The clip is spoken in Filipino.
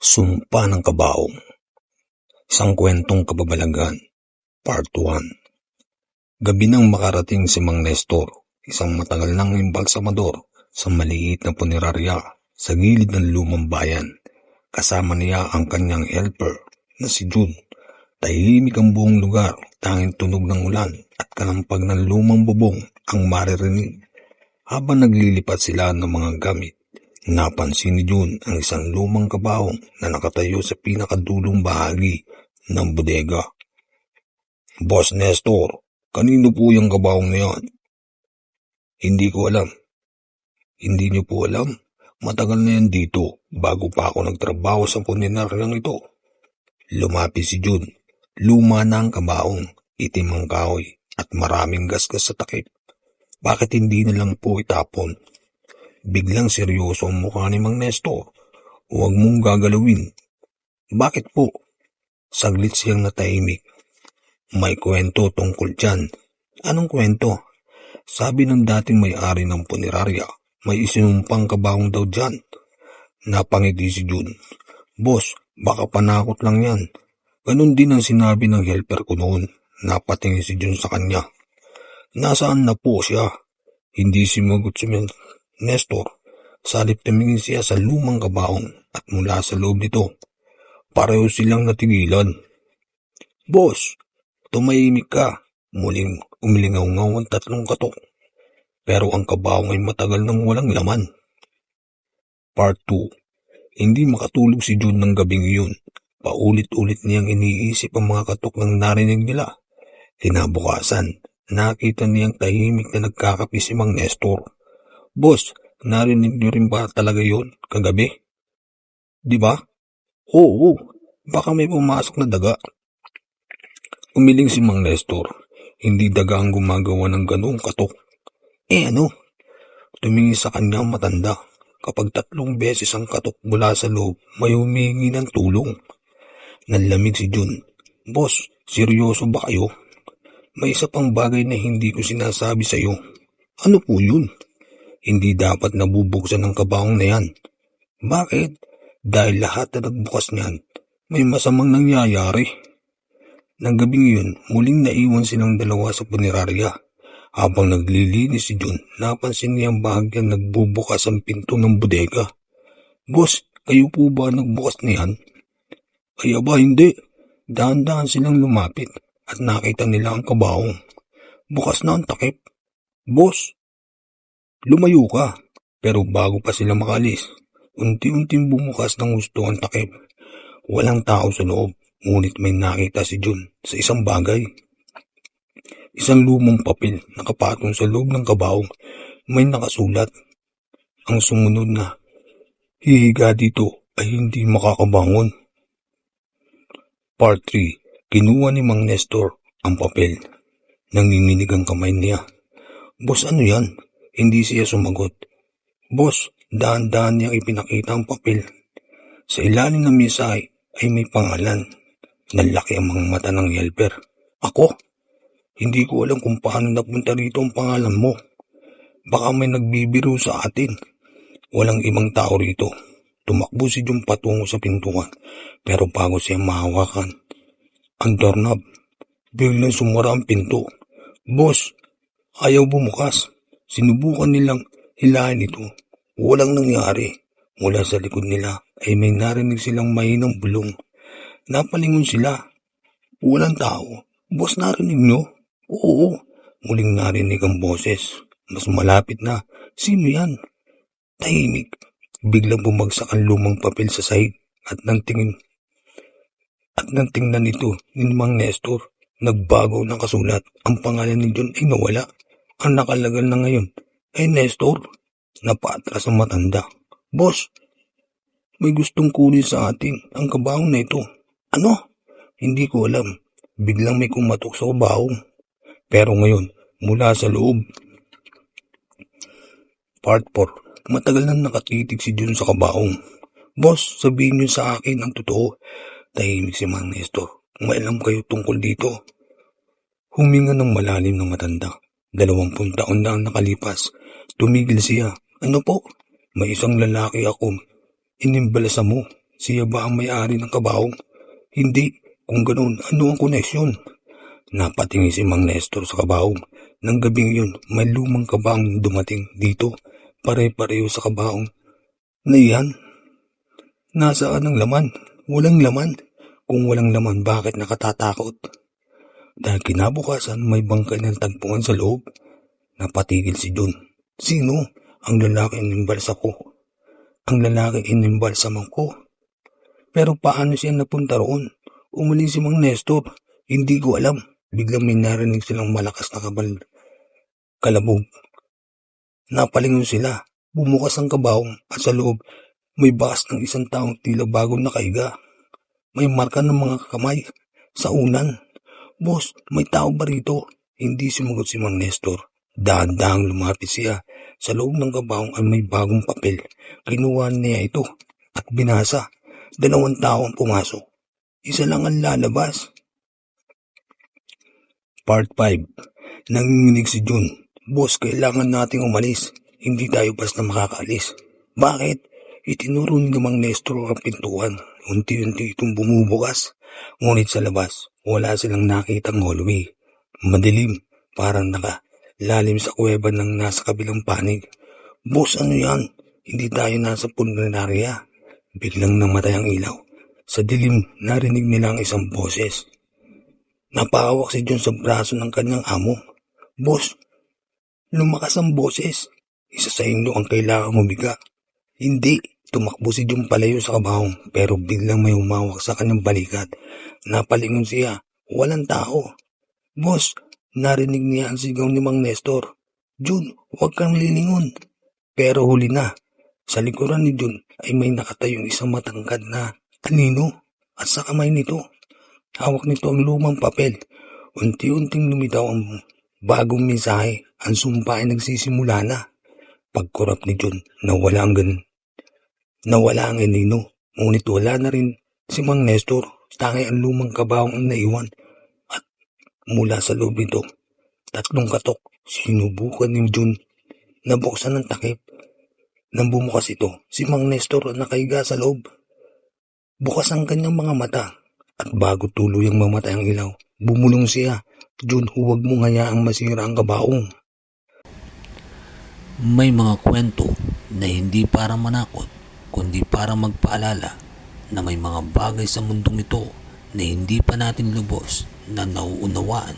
Sumpa ng Kabaong, isang kwentong kababalaghan, Part 1. Gabi nang makarating si Mang Nestor, isang matagal nang embalsamador sa maliit na punerarya sa gilid ng lumang bayan. Kasama niya ang kanyang helper na si June. Tahimik ang buong lugar, tanging tunog ng ulan at kalampag ng lumang bubong ang maririnig. Habang naglilipat sila ng mga gamit, napansin ni June ang isang lumang kabaong na nakatayo sa pinakadulong bahagi ng bodega. "Boss Nestor, kanino po yung kabaong na yan?" "Hindi ko alam." "Hindi niyo po alam? Matagal na yan dito, bago pa ako nagtrabaho sa puninaryang ito." Lumapit si June. Luma na ang kabaong, itim ang kahoy at maraming gasgas sa takip. Bakit hindi na lang po itapon? Biglang seryoso ang mukha ni Mang Nestor. "Huwag mong gagalawin." "Bakit po?" Saglit siyang natahimik. "May kwento tungkol dyan." "Anong kwento?" "Sabi ng dating may-ari ng punerarya, may isinumpang kabaong daw dyan." Napangiti si June. "Boss, baka panakot lang yan." Ganun din ang sinabi ng helper ko noon. Napatingin si June sa kanya. "Nasaan na po siya?" Hindi sumagot si Nestor. Salip tumingin siya sa lumang kabaong at mula sa loob nito, pareho silang natigilan. "Boss, tumahimik ka." Muling umilingaw-ngaw ang tatlong katok. Pero ang kabaong ay matagal nang walang laman. Part 2. Hindi makatulog si June ng gabing iyon. Paulit-ulit niyang iniisip ang mga katok ng narinig nila. Kinabukasan, nakita niyang tahimik na nagkakape si Mang Nestor. "Boss, narinig niyo rin ba talaga yon kagabi? Di ba?" "Oo, baka may pumasok na daga." Umiling si Mang Nestor. Hindi daga ang gumagawa ng ganoong katok. Ano?" Tumingin sa kanya ang matanda. Kapag 3 beses ang katok mula sa loob, may humihingi ng tulong. Nanlamig si June. "Boss, seryoso ba kayo? May isa pang bagay na hindi ko sinasabi sa'yo." "Ano po yun?" "Hindi dapat nabubuksan ng kabaong na yan." "Bakit?" "Dahil lahat na nagbukas niyan, may masamang nangyayari." Nang gabing yun, muling naiwan silang dalawa sa punerarya. Habang naglilinis si June, napansin niyang bahagyang nagbubukas ang pinto ng bodega. "Boss, kayo po ba nagbukas niyan?" "Ay aba, hindi." Dahan-dahan silang lumapit at nakita nila ang kabaong. Bukas na ang takip. "Boss, lumayo ka." Pero bago pa sila makalis, unti-unting bumukas ng husto ang takip. Walang tao sa loob, ngunit may nakita si June sa isang bagay. Isang lumang papel nakapatong sa loob ng kabaong. May nakasulat. Ang sumunod na, "Hihiga dito ay hindi makakabangon." Part 3. Kinuha ni Mang Nestor ang papel. Nanginginig ang kamay niya. "Boss, ano yan?" Hindi siya sumagot. "Boss," dahan-dahan niyang ipinakita ang papel. Sa ilalim ng mensahe ay may pangalan. Nalaki ang mga mata ng helper. "Ako? Hindi ko alam kung paano napunta rito ang pangalan mo. Baka may nagbibiro sa atin." Walang ibang tao rito. Tumakbo si June patungo sa pintuan, pero bago siya mahawakan ang doorknob, biglang sumara ang pinto. "Boss, ayaw bumukas." Sinubukan nilang hilahin ito. Walang nangyari. Mula sa likod nila ay may narinig silang mahinang bulong. Napalingon sila. Walang tao. "Boss, narinig nyo?" "Oo." Muling narinig ang boses. Mas malapit na. "Sino yan?" Tahimik. Biglang bumagsak ang lumang papel sa sahig at nang tingnan ito ni Mang Nestor, nagbago ng kasulat. Ang pangalan ni John ay nawala. Ang nakalagay na ngayon ay Nestor. Napatras ang matanda. "Boss, may gustong kunin sa atin ang kabaong na ito." "Ano?" "Hindi ko alam." Biglang may kumatok sa kabaong. Pero ngayon, mula sa loob. Part 4. Matagal nang nakatitig si June sa kabaong. "Boss, sabihin niyo sa akin ang totoo." Tahimik si Mang Nestor. "May alam kayo tungkol dito?" Huminga ng malalim ng matanda. 20 taon na ang nakalipas. Tumigil siya. "Ano po?" "May isang lalaki akong inimbalasa mo. Siya ba ang may-ari ng kabaong? Hindi. Kung ganoon, ano ang koneksyon? Napatingin si Mang Nestor sa kabaong. Nang gabing yun, may lumang kabaong dumating dito. Pare-pareho sa kabaong na iyan. Nasaan ang laman? Walang laman. Kung walang laman, bakit nakatatakot? Dahil kinabukasan, may bangkay ng tagpuan sa loob. Napatigil si John. Sino? Ang lalaki inimbalsa ko. Ang lalaki inimbalsaman ko. Pero paano siya napunta roon? Umalis si Mang Nestor. Hindi ko alam. Biglang may narinig silang malakas na kalabog. Napalingon sila. Bumukas ang kabaong at sa loob may bakas ng isang taong tila bagong nakaiga. May marka ng mga kamay sa unan. Boss, may tao ba rito? Hindi sumagot si Mang Nestor. Dahan-dahang lumapit siya. Sa loob ng kabaong ay may bagong papel. Kinuha niya ito at binasa. 2 tao ang pumasok. Isa lang ang lalabas. Part 5. Nanginginig si Jun. Boss, kailangan nating umalis. Hindi tayo basta makakaalis. Bakit? Itinuro ni Mang Nestor ang pintuan. Unti-unti itong bumubukas. Ngunit sa labas, wala silang nakitang hallway. Madilim, parang nakalalim sa kuweba ng nasa kabilang panig. Boss, ano yan? Hindi tayo nasa punerarya. Biglang namatay ang ilaw. Sa dilim, narinig nila ang isang boses. Napahawak si John sa braso ng kanyang amo. Boss, lumakas ang boses. Isa sa inyo ang kailangang humiga. Hindi. Tumakbo si John palayo sa kabaong pero biglang may humawak sa kanyang balikat. Napalingon siya. Walang tao. Boss, narinig niya ang sigaw ni Mang Nestor. John, huwag kang lilingon. Pero huli na. Sa likuran ni John ay may nakatayong isang matangkad na anino at sa kamay nito. Hawak nito ang lumang papel. Unti-unting lumitaw ang bagong mensahe. Ang sumpa ay nagsisimula na. Pagkurap ni John, nawala ang anino. Ngunit wala na rin si Mang Nestor. Tanging ang lumang kabaong ang naiwan. At mula sa loob nito, 3 katok. Sinubukan ni John na buksan ng takip. Nang bumukas ito, si Mang Nestor nakaiga sa loob. Bukas ang kanyang mga mata at bago tuluyang mamatay ang ilaw, bumulong siya. John, huwag mong hayaang masira ang kabaong. May mga kwento na hindi para manakot, kundi para magpaalala na may mga bagay sa mundong ito na hindi pa natin lubos na nauunawaan.